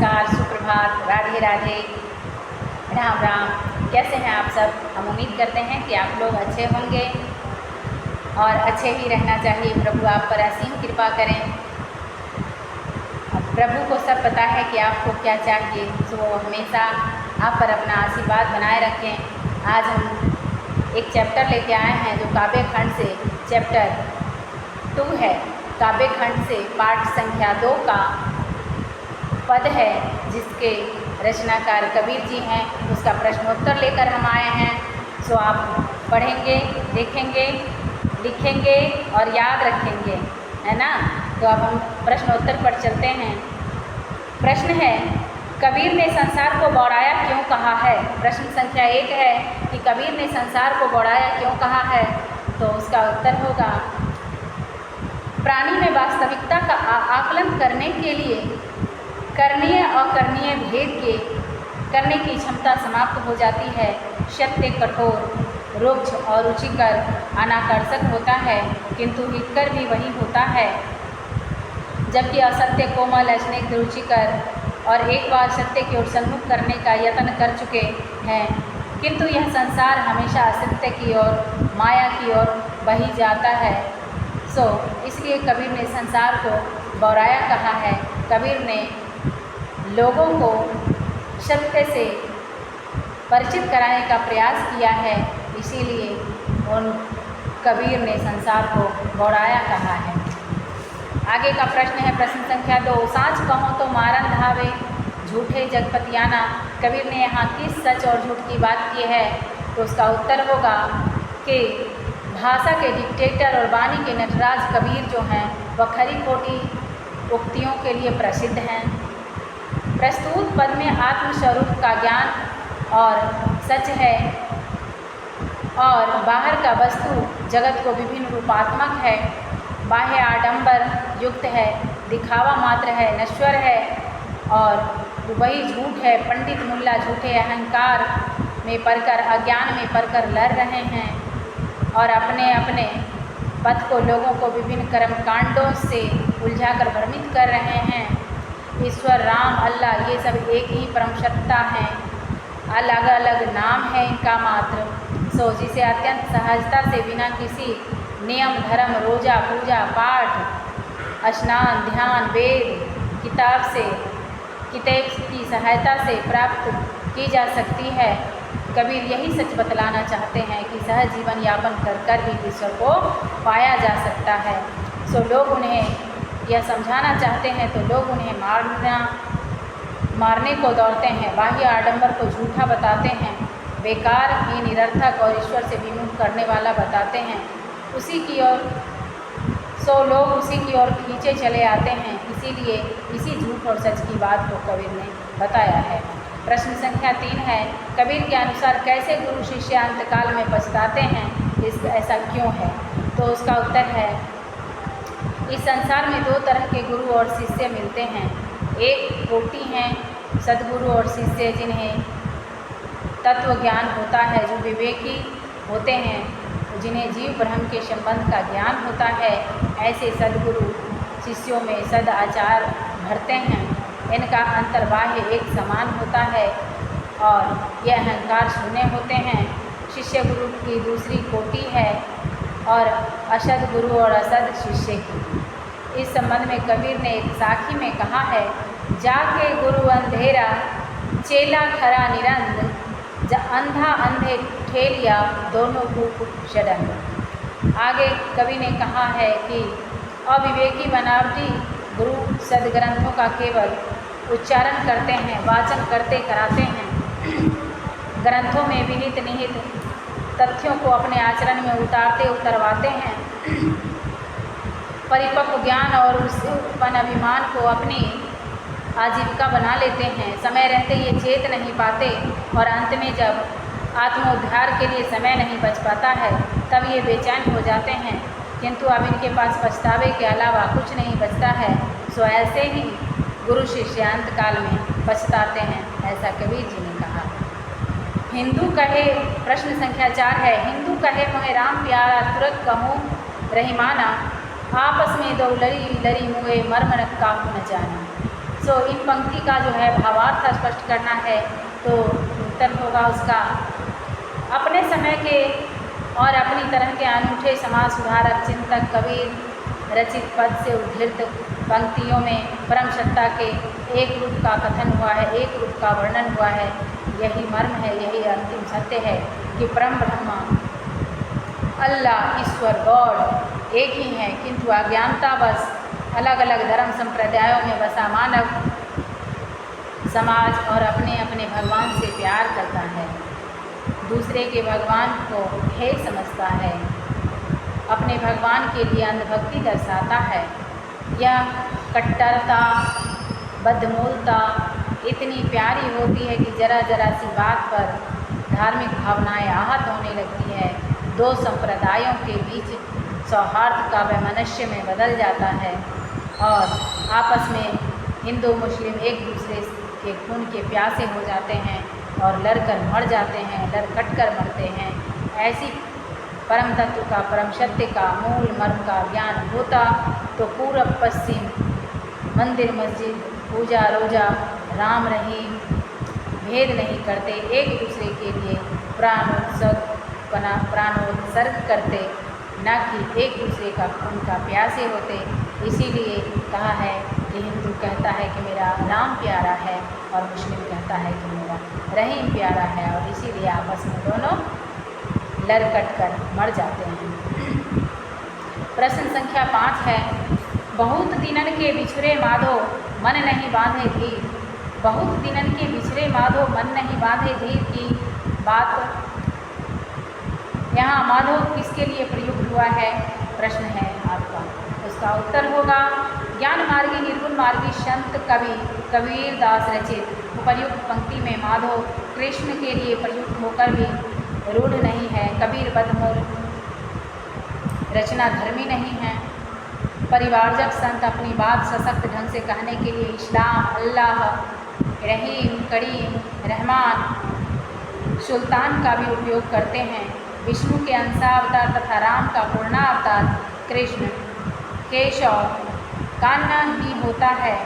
नमस्कार, सुप्रभात, राधे राधे, राम राम। कैसे हैं आप सब? हम उम्मीद करते हैं कि आप लोग अच्छे होंगे और अच्छे ही रहना चाहिए। प्रभु आप पर असीम कृपा करें। प्रभु को सब पता है कि आपको क्या चाहिए, तो वो हमेशा आप पर अपना आशीर्वाद बनाए रखें। आज हम एक चैप्टर लेके आए हैं जो काव्य खंड से चैप्टर 2 है। काव्य खंड से पाठ संख्या 2 का पद है, जिसके रचनाकार कबीर जी हैं। उसका प्रश्नोत्तर लेकर हम आए हैं। सो आप पढ़ेंगे, देखेंगे, लिखेंगे और याद रखेंगे, है ना? तो अब हम प्रश्नोत्तर पर चलते हैं। प्रश्न है, कबीर ने संसार को बौड़ाया क्यों कहा है? प्रश्न संख्या 1 है कि कबीर ने संसार को बौड़ाया क्यों कहा है? तो उसका उत्तर होगा, प्राणी में वास्तविकता का आकलन करने के लिए करणीय और अकरणीय भेद के करने की क्षमता समाप्त हो जाती है। सत्य कठोर, रुक्ष और रुचिकर अनाकर्षक होता है, किंतु हितकर भी वही होता है। जबकि असत्य कोमल, स्निग्ध, रुचिकर और एक बार सत्य की ओर सन्मुख करने का यत्न कर चुके हैं, किंतु यह संसार हमेशा असत्य की ओर, माया की ओर बही जाता है। इसलिए कबीर ने संसार को बौड़ाया कहा है। कबीर ने लोगों को सत्य से परिचित कराने का प्रयास किया है, इसीलिए उन कबीर ने संसार को बौड़ाया कहा है। आगे का प्रश्न है प्रश्न संख्या 2, साँच कहो तो मारन धावे, झूठे जगपतियाना। कबीर ने यहाँ किस सच और झूठ की बात की है? तो उसका उत्तर होगा कि भाषा के डिक्टेटर और वाणी के नटराज कबीर जो हैं, वह खरी खोटी उक्तियों के लिए प्रसिद्ध हैं। प्रस्तुत पद में आत्मस्वरूप का ज्ञान और सच है, और बाहर का वस्तु जगत को विभिन्न रूपात्मक है, बाह्य आडंबर युक्त है, दिखावा मात्र है, नश्वर है, और वही झूठ है। पंडित मुल्ला झूठे अहंकार में पढ़कर, अज्ञान में पढ़कर लड़ रहे हैं और अपने अपने पथ को लोगों को विभिन्न कर्म कांडों से उलझाकर भ्रमित कर रहे हैं। ईश्वर, राम, अल्लाह, ये सब एक ही परम सत्ता हैं, अलग अलग नाम है इनका मात्र। जिसे अत्यंत सहजता से बिना किसी नियम, धर्म, रोजा, पूजा, पाठ, स्नान, ध्यान, वेद, किताब की सहायता से प्राप्त की जा सकती है। कबीर यही सच बतलाना चाहते हैं कि सहज जीवन यापन कर भी ईश्वर को पाया जा सकता है। लोग उन्हें यह समझाना चाहते हैं तो लोग उन्हें मारने को दौड़ते हैं, बाह्य आडंबर को झूठा बताते हैं, बेकार ही निरर्थक और ईश्वर से विमुख करने वाला बताते हैं। उसी की ओर लोग उसी की ओर खींचे चले आते हैं। इसीलिए इसी झूठ और सच की बात को कबीर ने बताया है। प्रश्न संख्या 3 है, कबीर के अनुसार कैसे गुरु शिष्य अंतकाल में पछताते हैं? ऐसा क्यों है? तो उसका उत्तर है, इस संसार में 2 तरह के गुरु और शिष्य मिलते हैं। एक कोटि हैं सद्गुरु और शिष्य, जिन्हें तत्व ज्ञान होता है, जो विवेकी होते हैं, जिन्हें जीव ब्रह्म के संबंध का ज्ञान होता है। ऐसे सद्गुरु शिष्यों में सद आचार भरते हैं। इनका अंतर्बाह्य एक समान होता है और यह अहंकार शून्य होते हैं। शिष्य गुरु की दूसरी कोटि है और असद गुरु और असद शिष्य की। इस संबंध में कबीर ने एक साखी में कहा है, जाके गुरु अंधेरा, चेला खरा निरंद, अंधा अंधे ठेलिया, दोनों कूप षडंग। आगे कवि ने कहा है कि अविवेकी बनावटी गुरु सदग्रंथों का केवल उच्चारण करते हैं, वाचन करते कराते हैं। ग्रंथों में विहित निहित तथ्यों को अपने आचरण में उतरवाते हैं। परिपक्व ज्ञान और उससे उत्पन्न अभिमान को अपनी आजीविका बना लेते हैं। समय रहते ये चेत नहीं पाते और अंत में जब आत्मोद्धार के लिए समय नहीं बच पाता है, तब ये बेचैन हो जाते हैं, किंतु अब इनके पास पछतावे के अलावा कुछ नहीं बचता है। ऐसे ही गुरु शिष्य अंतकाल में पछताते हैं, ऐसा कबीर जी ने कहा। हिंदू कहे, प्रश्न संख्या 4 है, हिंदू कहे मोहे राम प्यारा, तुरत कहूँ रहीमाना, आपस में दो लरी लरी मुए, मर्म काहू न जाना। सो इन पंक्ति का जो है भावार्थ स्पष्ट करना है तो उत्तर होगा उसका, अपने समय के और अपनी तरह के अनूठे समाज सुधारक चिंतक कबीर रचित पद से उद्धृत पंक्तियों में परम सत्ता के एक रूप का कथन हुआ है, एक रूप का वर्णन हुआ है। यही मर्म है, यही अंतिम सत्य है कि परम ब्रह्म अल्लाह ईश्वर गॉड एक ही है, किंतु अज्ञानतावश अलग अलग धर्म संप्रदायों में बसा मानव समाज और अपने अपने भगवान से प्यार करता है, दूसरे के भगवान को हे समझता है, अपने भगवान के लिए अंधभक्ति दर्शाता है। यह कट्टरता बद्धमूलता इतनी प्यारी होती है कि जरा जरा सी बात पर धार्मिक भावनाएं आहत होने लगती है। दो संप्रदायों के बीच सौहार्द का वैमनस्य में बदल जाता है और आपस में हिंदू मुस्लिम एक दूसरे के खून के प्यासे हो जाते हैं और लड़कर मर जाते हैं, लड़ कट कर मरते हैं। ऐसी परम तत्व का, परम सत्य का, मूल मर्म का ज्ञान होता तो पूर्व पश्चिम मंदिर मस्जिद पूजा रोजा राम रहीम भेद नहीं करते, एक दूसरे के लिए प्राणोत्सर्ग करते, न कि एक दूसरे का खून का प्यासे होते। इसीलिए कहा है कि हिंदू कहता है कि मेरा राम प्यारा है और मुस्लिम कहता है कि मेरा रहीम प्यारा है, और इसीलिए आपस में दोनों लड़ कट कर मर जाते हैं। प्रश्न संख्या 5 है, बहुत दिनन के बिछुरे माधो मन नहीं बांधे धीर। बहुत दिनन के बिछुरे माधो मन नहीं बांधे धीर की बात यहाँ माधो किसके लिए प्रयुक्त हुआ है, प्रश्न है आपका। उसका उत्तर होगा ज्ञान मार्गी निर्गुण मार्गी संत कवि कबीर दास रचित उपर्युक्त पंक्ति में माधो कृष्ण के लिए प्रयुक्त होकर भी रूढ़ नहीं है। कबीर बदमूल रचना धर्मी नहीं है। परिवारजक संत अपनी बात सशक्त ढंग से कहने के लिए इस्लाम, अल्लाह, रहीम, करीम, रहमान, सुल्तान का भी उपयोग करते हैं। विष्णु के अंशावतार तथा राम का पूर्णावतार कृष्ण केशव कान्हा ही होता है।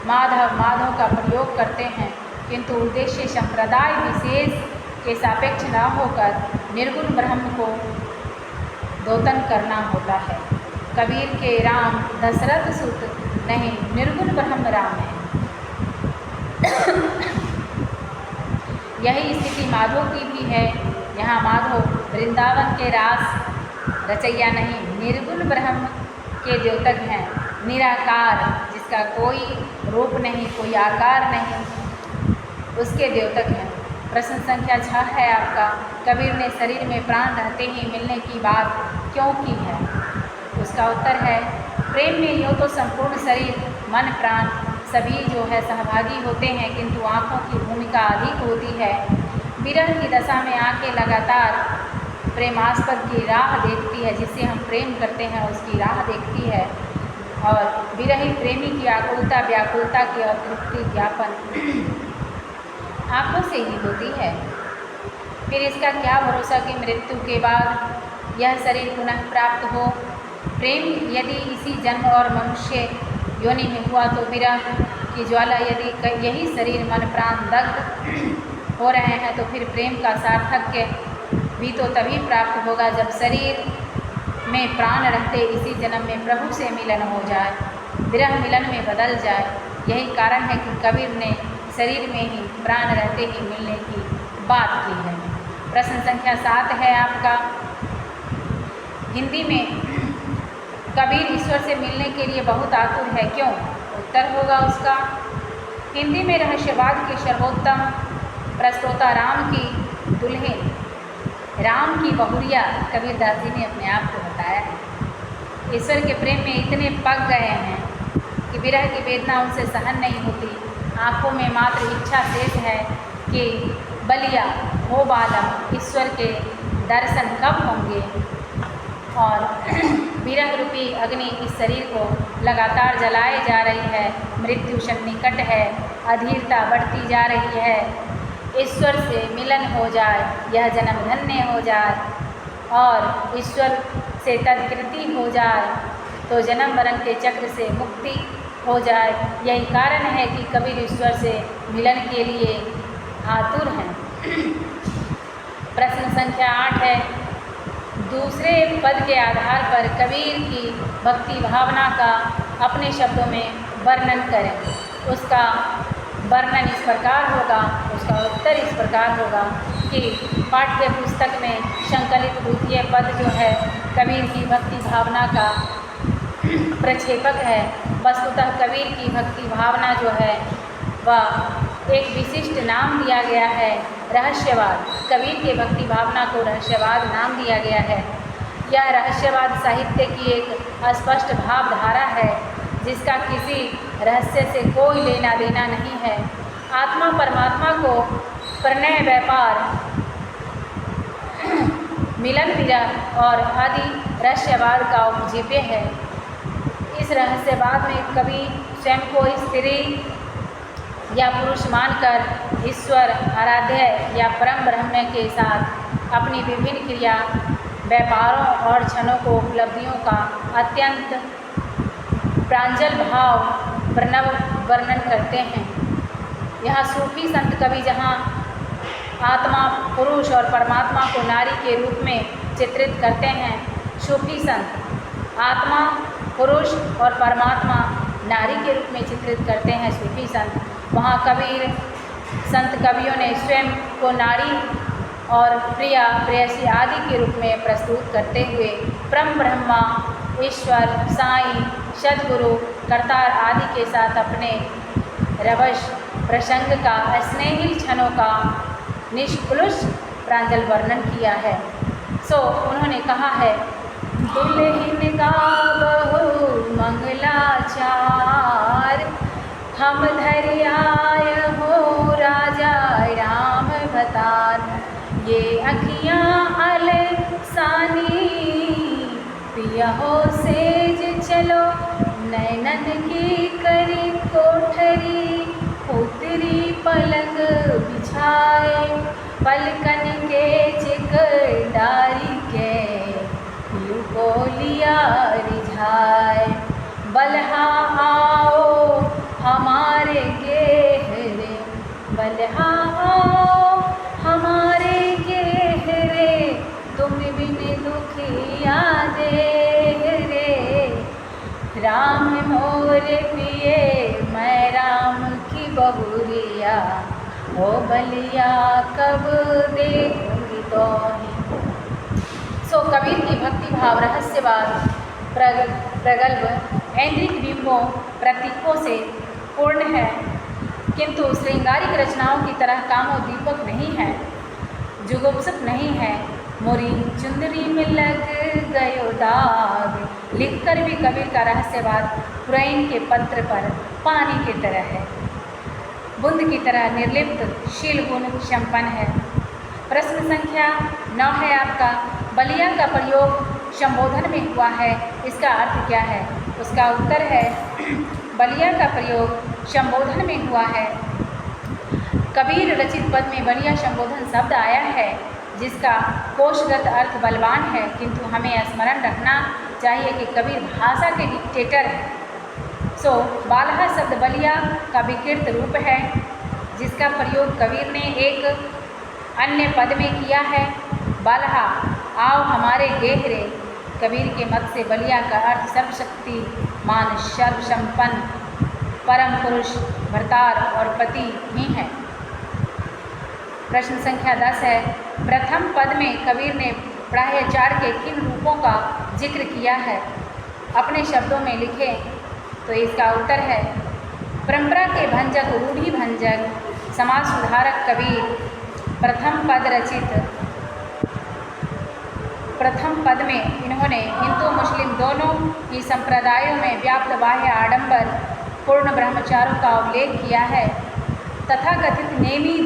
माधव का प्रयोग करते हैं, किंतु उद्देश्य संप्रदाय विशेष के सापेक्ष न होकर निर्गुण ब्रह्म को द्योतन करना होता है। कबीर के राम दशरथ सुत नहीं, निर्गुण ब्रह्म राम है। यही स्थिति माधव की भी है। यहाँ माधव वृंदावन के रास रचैया नहीं, निर्गुण ब्रह्म के द्योतक हैं। निराकार, जिसका कोई रूप नहीं, कोई आकार नहीं, उसके द्योतक हैं। प्रश्न संख्या 6 है आपका, कबीर ने शरीर में प्राण रहते ही मिलने की बात क्यों की है। उसका उत्तर है प्रेम में यूँ तो संपूर्ण शरीर मन प्राण सभी जो है सहभागी होते हैं, किंतु आँखों की भूमिका अधिक होती है। विरह की दशा में आंखें लगातार प्रेमास्पद की राह देखती है, जिससे हम प्रेम करते हैं उसकी राह देखती है, और विरही प्रेमी की आकुलता व्याकुलता की अतृप्ति ज्ञापन आँखों से ही होती है। फिर इसका क्या भरोसा कि मृत्यु के बाद यह शरीर पुनः प्राप्त हो। प्रेम यदि इसी जन्म और मनुष्य योनि में हुआ तो विरह की ज्वाला यदि यही शरीर मन प्राण दग्ध हो रहे हैं तो फिर प्रेम का सार्थक्य भी तो तभी प्राप्त होगा जब शरीर में प्राण रहते इसी जन्म में प्रभु से मिलन हो जाए, विरह मिलन में बदल जाए। यही कारण है कि कबीर ने शरीर में ही प्राण रहते ही मिलने की बात की है। प्रश्न संख्या 7 है आपका, हिंदी में कबीर ईश्वर से मिलने के लिए बहुत आतुर है, क्यों। उत्तर होगा उसका, हिंदी में रहस्यवाद के सर्वोत्तम प्रस्तोता राम की दुल्हन, राम की बहुरिया कबीरदास जी ने अपने आप को बताया है। ईश्वर के प्रेम में इतने पक गए हैं कि विरह की वेदना उनसे सहन नहीं होती। आँखों में मात्र इच्छा शेष है कि बलिया हो बालम, ईश्वर के दर्शन कब होंगे। और विरह रूपी अग्नि इस शरीर को लगातार जलाए जा रही है। मृत्यु सन्निकट है, अधीरता बढ़ती जा रही है। ईश्वर से मिलन हो जाए, यह जन्म धन्य हो जाए और ईश्वर से तत्कृति हो जाए तो जन्म मरण के चक्र से मुक्ति हो जाए। यही कारण है कि कबीर ईश्वर से मिलन के लिए आतुर हैं। प्रश्न संख्या 8 है, दूसरे पद के आधार पर कबीर की भक्ति भावना का अपने शब्दों में वर्णन करें। उसका वर्णन इस प्रकार होगा, उसका उत्तर इस प्रकार होगा कि पाठ्य पुस्तक में संकलित द्वितीय पद जो है कबीर की भक्ति भावना का प्रक्षेपक है। वस्तुतः कबीर की भक्ति भावना जो है वह एक विशिष्ट नाम दिया गया है, रहस्यवाद। कबीर के भक्ति भावना को रहस्यवाद नाम दिया गया है। यह रहस्यवाद साहित्य की एक स्पष्ट भावधारा है जिसका किसी रहस्य से कोई लेना देना नहीं है। आत्मा परमात्मा को प्रणय, व्यापार, मिलन, विरह और आदि रहस्यवाद का उपजीव्य है। इस रहस्यवाद में कवि स्वयं को स्त्री या पुरुष मानकर ईश्वर, आराध्य या परम ब्रह्म के साथ अपनी विभिन्न क्रिया, व्यापारों और क्षणों को उपलब्धियों का अत्यंत प्रांजल भाव प्रणव वर्णन करते हैं। यहाँ सूफी संत कवि जहाँ आत्मा, पुरुष और परमात्मा को नारी के रूप में चित्रित करते हैं, सूफी संत आत्मा, पुरुष और परमात्मा नारी के रूप में चित्रित करते हैं सूफी संत, वहाँ कबीर संत कवियों ने स्वयं को नारी और प्रिया, प्रेयसी आदि के रूप में प्रस्तुत करते हुए परम ब्रह्मा, ईश्वर, साईं, सद्गुरु, करतार आदि के साथ अपने रवश प्रसंग का, स्नेहिल क्षणों का निष्कलुष प्रांजल वर्णन किया है। उन्होंने कहा है, दुल्हन का बहु मंगलाचार, हम धरि आय हो राजा राम भतार, ये अखियाँ अलसानी पिया हो सेज चलो, नैनन की करी कोठरी, उतरी पलंग बिछाए, पलकन के चिकदारी के, पीऊ को लिया रिझाए, बल्हा आओ हमारे गेहरे, बल्हा आओ हमारे गेहरे, तुम बिन दुखिया दे रे, राम मोरे पिए मैं राम की बहुरिया, हो बलिया कब देखूंगी तो ही। कबीर की भक्ति भाव रहस्यवाद, प्रगल्भ ऐन्द्रिक बिंबों, प्रतीकों से पूर्ण है, किंतु श्रृंगारिक रचनाओं की तरह कामोद्दीपक नहीं है, जुगुप्सक नहीं है। मोरी चुंदरी में लग गयो दाग, लिखकर भी कबीर का रहस्यवाद पुरैन के पत्र पर पानी की तरह है, बूंद की तरह निर्लिप्त, शील गुण संपन्न है। प्रश्न संख्या 9 है आपका, बलिया का प्रयोग संबोधन में हुआ है, इसका अर्थ क्या है? उसका उत्तर है, बलिया का प्रयोग संबोधन में हुआ है। कबीर रचित पद में बलिया संबोधन शब्द आया है जिसका कोशगत अर्थ बलवान है, किंतु हमें स्मरण रखना चाहिए कि कबीर भाषा के डिक्टेटर हैं। बालहा शब्द बलिया का विकृत रूप है जिसका प्रयोग कबीर ने एक अन्य पद में किया है। बालहा आओ हमारे गेहरे, कबीर के मत से बलिया का अर्थ सर्वशक्तिमान, सर्वसंपन्न, परम पुरुष, भरतार और पति ही है। प्रश्न संख्या 10 है, प्रथम पद में कबीर ने प्राह्यचार के किन रूपों का जिक्र किया है? अपने शब्दों में लिखें। तो इसका उत्तर है, परंपरा के भंजक, रूढ़ि भंजक, समाज सुधारक कबीर प्रथम पद रचित। प्रथम पद में इन्होंने हिंदू मुस्लिम दोनों ही संप्रदायों में व्याप्त बाह्य आडंबर पूर्ण ब्रह्मचारों का उल्लेख किया है। तथाकथित नेमी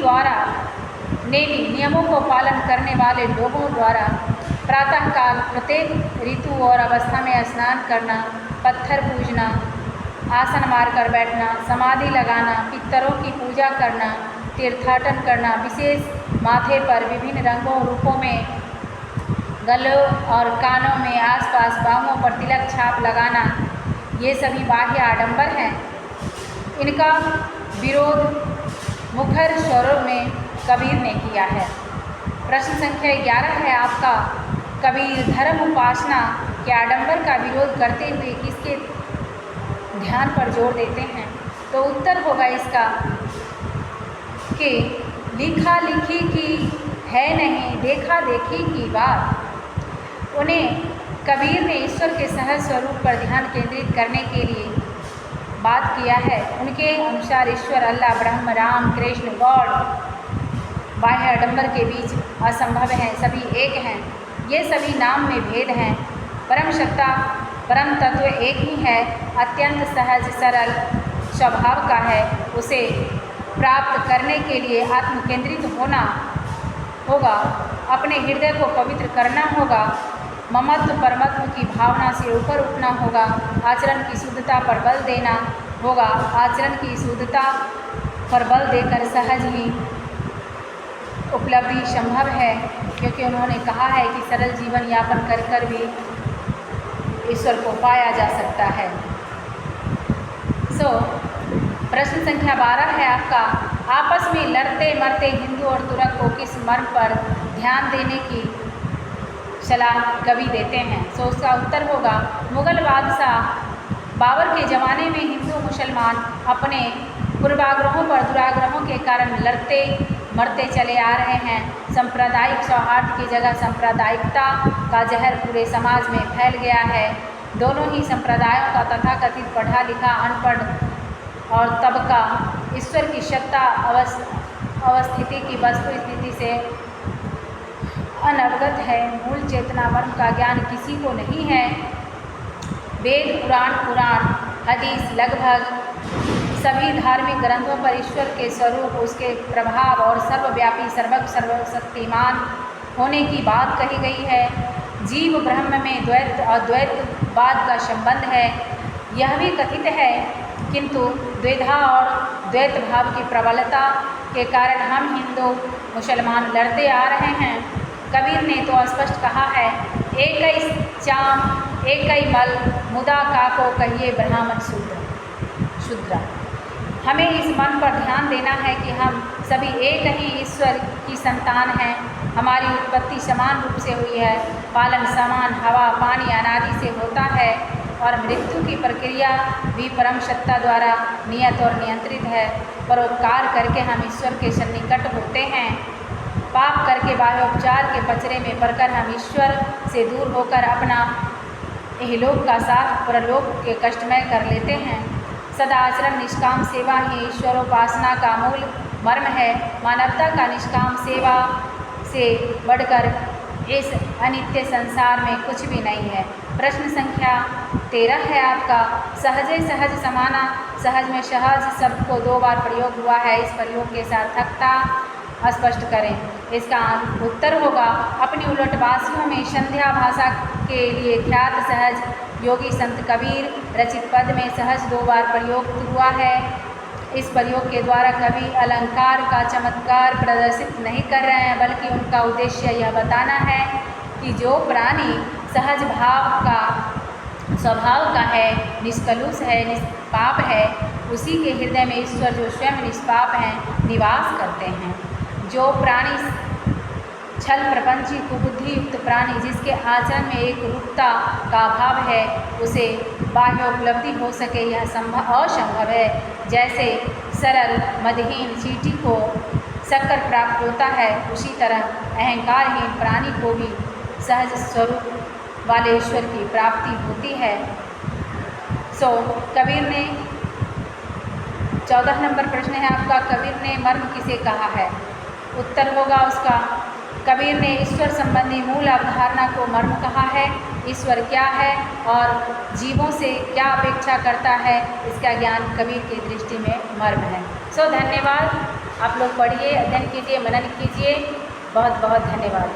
नियमों को पालन करने वाले लोगों द्वारा प्रातःकाल प्रत्येक ऋतु और अवस्था में स्नान करना, पत्थर पूजना, आसन मारकर बैठना, समाधि लगाना, पितरों की पूजा करना, तीर्थाटन करना, विशेष माथे पर विभिन्न रंगों रूपों में गलों और कानों में आसपास बाहों पर तिलक छाप लगाना, ये सभी बाह्य आडंबर हैं। इनका विरोध मुखर स्वरों में कबीर ने किया है। प्रश्न संख्या 11 है आपका, कबीर धर्म उपासना के आडंबर का विरोध करते हुए किसके ध्यान पर जोर देते हैं? तो उत्तर होगा इसका कि लिखा लिखी की है नहीं, देखा देखी की बात। उन्हें कबीर ने ईश्वर के सहज स्वरूप पर ध्यान केंद्रित करने के लिए बात किया है। उनके अनुसार ईश्वर अल्लाह, ब्रह्म, राम, कृष्ण, गॉड बाह्य आडंबर के बीच असंभव हैं, सभी एक हैं। ये सभी नाम में भेद हैं। परम सत्ता, परम तत्व एक ही है, अत्यंत सहज सरल स्वभाव का है। उसे प्राप्त करने के लिए आत्म केंद्रित होना होगा, अपने हृदय को पवित्र करना होगा, ममत्व परमत्व की भावना से ऊपर उठना होगा, आचरण की शुद्धता पर बल देना होगा। आचरण की शुद्धता पर बल देकर सहज ही उपलब्धि संभव है, क्योंकि उन्होंने कहा है कि सरल जीवन यापन कर कर भी ईश्वर को पाया जा सकता है। प्रश्न संख्या 12 है आपका, आपस में लड़ते मरते हिंदू और तुर्क को किस मर्म पर ध्यान देने की सलाह कवि देते हैं? उसका उत्तर होगा, मुगल बादशाह बाबर के ज़माने में हिंदू मुसलमान अपने पूर्वाग्रहों पर दुराग्रहों के कारण लड़ते मरते चले आ रहे हैं। सांप्रदायिक सौहार्द की जगह सांप्रदायिकता का जहर पूरे समाज में फैल गया है। दोनों ही संप्रदायों का तथाकथित पढ़ा लिखा अनपढ़ और तबका ईश्वर की सत्ता अवस्थिति की वस्तु स्थिति से अनवगत है। मूल चेतना मर्म का ज्ञान किसी को नहीं है। वेद, पुराण, हदीस, लगभग सभी धार्मिक ग्रंथों पर ईश्वर के स्वरूप, उसके प्रभाव और सर्वव्यापी सर्वशक्तिमान होने की बात कही गई है। जीव ब्रह्म में द्वैत और द्वैतवाद का संबंध है, यह भी कथित है, किंतु द्विधा और द्वैत भाव की प्रबलता के कारण हम हिंदू मुसलमान लड़ते आ रहे हैं। कबीर ने तो स्पष्ट कहा है, एक चाम एक मल मुदा काको कहिए ब्राह्मण शूद्र। हमें इस मन पर ध्यान देना है कि हम सभी एक ही ईश्वर की संतान हैं। हमारी उत्पत्ति समान रूप से हुई है, पालन समान हवा पानी अनादि से होता है और मृत्यु की प्रक्रिया भी परम सत्ता द्वारा नियत और नियंत्रित है। परोपकार करके हम ईश्वर के सन्निकट होते हैं। पाप करके बाह्योपचार के पचड़े में पड़कर हम ईश्वर से दूर होकर अपना इहलोक का साथ परलोक के कष्टमय कर लेते हैं। सदाचरण निष्काम सेवा ही ईश्वरोपासना का मूल मर्म है। मानवता का निष्काम सेवा से बढ़कर इस अनित्य संसार में कुछ भी नहीं है। प्रश्न संख्या 13 है आपका, सहजे सहज समाना। सहज में सहज शब्द को 2 बार प्रयोग हुआ है, इस प्रयोग के सार्थकता स्पष्ट करें। इसका उत्तर होगा, अपनी उलटवासियों में संध्या भाषा के लिए ख्यात सहज योगी संत कबीर रचित पद में सहज 2 बार प्रयोग हुआ है। इस प्रयोग के द्वारा कवि अलंकार का चमत्कार प्रदर्शित नहीं कर रहे हैं, बल्कि उनका उद्देश्य यह बताना है कि जो प्राणी सहज भाव का स्वभाव का है, निष्कलुष है, निष्पाप है, उसी के हृदय में ईश्वर जो स्वयं निष्पाप हैं निवास करते हैं। जो प्राणी छल प्रपंची कुबुद्धि युक्त प्राणी, जिसके आचरण में एक रूपता का अभाव है, उसे बाह्य उपलब्धि हो सके यह असंभव है। जैसे सरल मदहीन चींटी को शक्कर प्राप्त होता है, उसी तरह अहंकारहीन प्राणी को भी सहज स्वरूप वाले ईश्वर की प्राप्ति होती है। कबीर ने 14 नंबर प्रश्न है आपका, कबीर ने मर्म किसे कहा है? उत्तर होगा उसका, कबीर ने ईश्वर संबंधी मूल अवधारणा को मर्म कहा है। ईश्वर क्या है और जीवों से क्या अपेक्षा करता है, इसका ज्ञान कबीर की दृष्टि में मर्म है। धन्यवाद। आप लोग पढ़िए, अध्ययन कीजिए, मनन कीजिए। बहुत बहुत धन्यवाद।